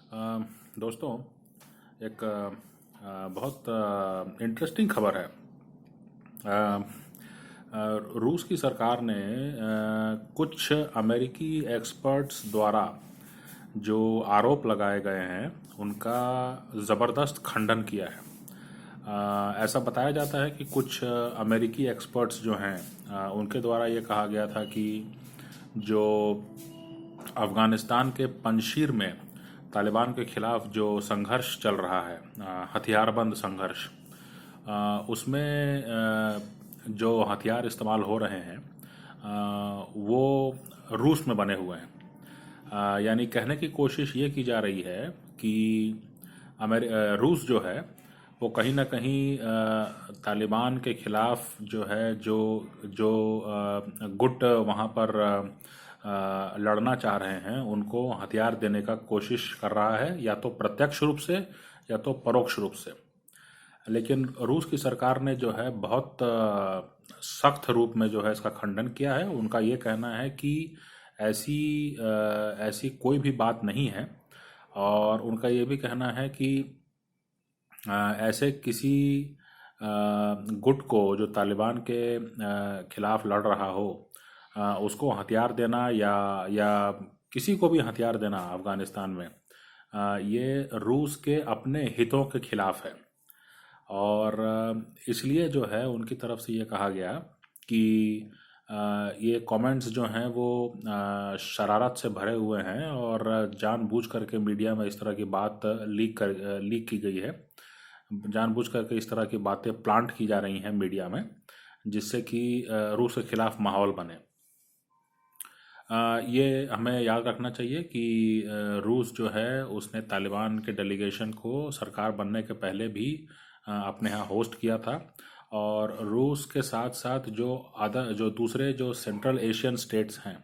अ, दोस्तों, एक बहुत इंटरेस्टिंग खबर है। अ, रूस की सरकार ने कुछ अमेरिकी एक्सपर्ट्स द्वारा जो आरोप लगाए गए हैं उनका ज़बरदस्त खंडन किया है। ऐसा बताया जाता है कि कुछ अमेरिकी एक्सपर्ट्स जो हैं उनके द्वारा ये कहा गया था कि जो अफ़गानिस्तान के पंजशीर में तालिबान के खिलाफ जो संघर्ष चल रहा है, हथियारबंद संघर्ष, उसमें जो हथियार इस्तेमाल हो रहे हैं वो रूस में बने हुए हैं। यानी कहने की कोशिश ये की जा रही है कि रूस जो है वो कहीं ना कहीं तालिबान के खिलाफ जो है जो जो गुट वहाँ पर लड़ना चाह रहे हैं उनको हथियार देने का कोशिश कर रहा है, या तो प्रत्यक्ष रूप से या तो परोक्ष रूप से। लेकिन रूस की सरकार ने जो है बहुत सख्त रूप में जो है इसका खंडन किया है। उनका ये कहना है कि ऐसी ऐसी कोई भी बात नहीं है, और उनका ये भी कहना है कि ऐसे किसी गुट को जो तालिबान के खिलाफ लड़ रहा हो उसको हथियार देना या किसी को भी हथियार देना अफगानिस्तान में, ये रूस के अपने हितों के खिलाफ है। और इसलिए जो है उनकी तरफ से ये कहा गया कि ये कमेंट्स जो हैं वो शरारत से भरे हुए हैं और जानबूझ करके मीडिया में इस तरह की बात लीक की गई है। जानबूझ करके इस तरह की बातें प्लांट की जा रही हैं मीडिया में, जिससे कि रूस के खिलाफ माहौल बने। ये हमें याद रखना चाहिए कि रूस जो है उसने तालिबान के डेलीगेशन को सरकार बनने के पहले भी अपने यहाँ होस्ट किया था। और रूस के साथ साथ जो दूसरे जो सेंट्रल एशियन स्टेट्स हैं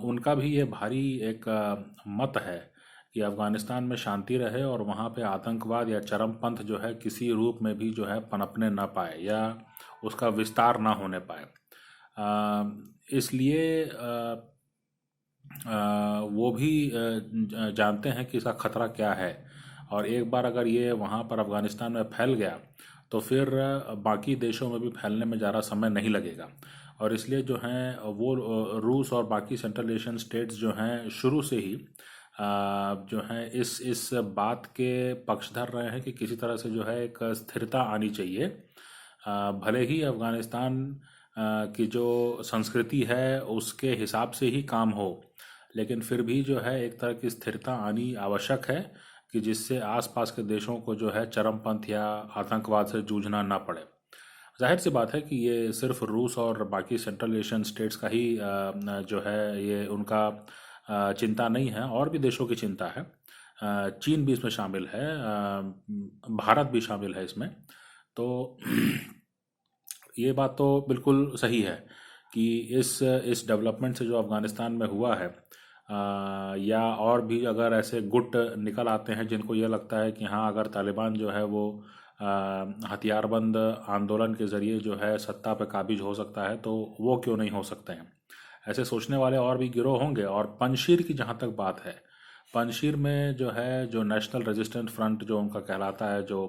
उनका भी ये भारी एक मत है कि अफ़गानिस्तान में शांति रहे और वहाँ पे आतंकवाद या चरमपंथ जो है किसी रूप में भी जो है पनपने ना पाए या उसका विस्तार ना होने पाए। इसलिए वो भी जानते हैं कि इसका खतरा क्या है, और एक बार अगर ये वहाँ पर अफ़गानिस्तान में फैल गया तो फिर बाकी देशों में भी फैलने में ज़्यादा समय नहीं लगेगा। और इसलिए जो हैं वो रूस और बाकी सेंट्रल एशियन स्टेट्स जो हैं शुरू से ही जो हैं इस बात के पक्षधर रहे हैं कि किसी तरह से जो है एक स्थिरता आनी चाहिए। भले ही अफ़गानिस्तान की जो संस्कृति है उसके हिसाब से ही काम हो, लेकिन फिर भी जो है एक तरह की स्थिरता आनी आवश्यक है कि जिससे आसपास के देशों को जो है चरमपंथ या आतंकवाद से जूझना ना पड़े। जाहिर सी बात है कि ये सिर्फ रूस और बाकी सेंट्रल एशियन स्टेट्स का ही जो है ये उनका चिंता नहीं है, और भी देशों की चिंता है। चीन भी इसमें शामिल है, भारत भी शामिल है इसमें। तो ये बात तो बिल्कुल सही है कि इस डेवलपमेंट से जो अफ़गानिस्तान में हुआ है, या और भी अगर ऐसे गुट निकल आते हैं जिनको ये लगता है कि हाँ, अगर तालिबान जो है वो हथियारबंद आंदोलन के ज़रिए जो है सत्ता पे काबिज हो सकता है, तो वो क्यों नहीं हो सकते हैं। ऐसे सोचने वाले और भी गिरोह होंगे। और पंजशीर की जहाँ तक बात है, पंजशीर में जो है जो नेशनल रेजिस्टेंस फ्रंट जो उनका कहलाता है, जो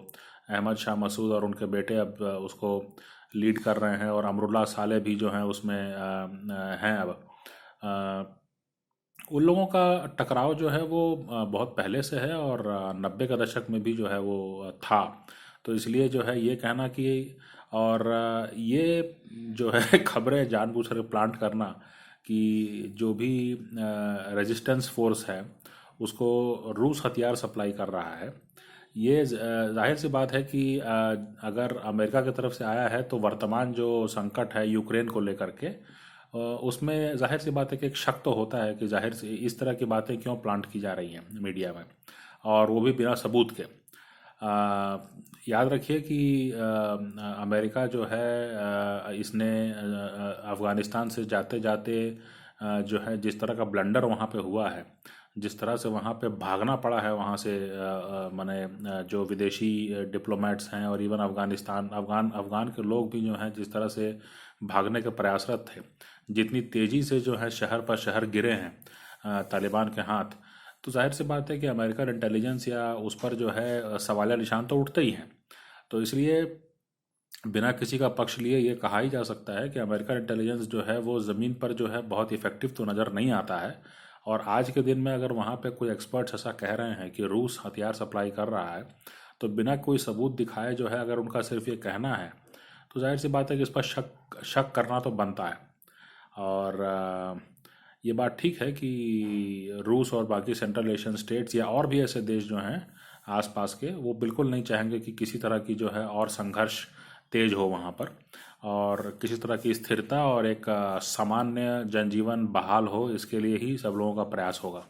अहमद शाह मसूद और उनके बेटे अब उसको लीड कर रहे हैं, और अमरुल्लाह साले भी जो हैं उसमें हैं अब। उन लोगों का टकराव जो है वो बहुत पहले से है, और 90 के दशक में भी जो है वो था। तो इसलिए जो है ये कहना कि और ये जो है खबरें जानबूझ कर प्लांट करना कि जो भी रेजिस्टेंस फोर्स है उसको रूस हथियार सप्लाई कर रहा है, ये जाहिर सी बात है कि अगर अमेरिका की तरफ से आया है तो वर्तमान जो संकट है यूक्रेन को लेकर के, उसमें जाहिर सी बात है कि एक शक तो होता है कि जाहिर से इस तरह की बातें क्यों प्लांट की जा रही हैं मीडिया में, और वो भी बिना सबूत के। याद रखिए कि अमेरिका जो है इसने अफ़गानिस्तान से जाते जाते जो है जिस तरह का ब्लंडर वहाँ पे हुआ है, जिस तरह से वहाँ पे भागना पड़ा है वहाँ से, माने जो विदेशी डिप्लोमेट्स हैं और इवन अफ़गान के लोग भी जो हैं जिस तरह से भागने के प्रयासरत थे, जितनी तेज़ी से जो है शहर पर शहर गिरे हैं तालिबान के हाथ, तो जाहिर सी बात है कि अमेरिकन इंटेलिजेंस या उस पर जो है सवालिया निशान तो उठते ही हैं। तो इसलिए बिना किसी का पक्ष लिए ये कहा ही जा सकता है कि अमेरिकन इंटेलिजेंस जो है वो ज़मीन पर जो है बहुत इफ़ेक्टिव तो नज़र नहीं आता है। और आज के दिन में अगर वहाँ पे कोई एक्सपर्ट्स ऐसा कह रहे हैं कि रूस हथियार सप्लाई कर रहा है, तो बिना कोई सबूत दिखाए जो है अगर उनका सिर्फ ये कहना है, तो जाहिर सी बात है कि इस पर शक शक करना तो बनता है। और ये बात ठीक है कि रूस और बाकी सेंट्रल एशियन स्टेट्स या और भी ऐसे देश जो हैं आसपास के, वो बिल्कुल नहीं चाहेंगे कि किसी तरह की जो है और संघर्ष तेज हो वहाँ पर, और किसी तरह की स्थिरता और एक सामान्य जनजीवन बहाल हो, इसके लिए ही सब लोगों का प्रयास होगा।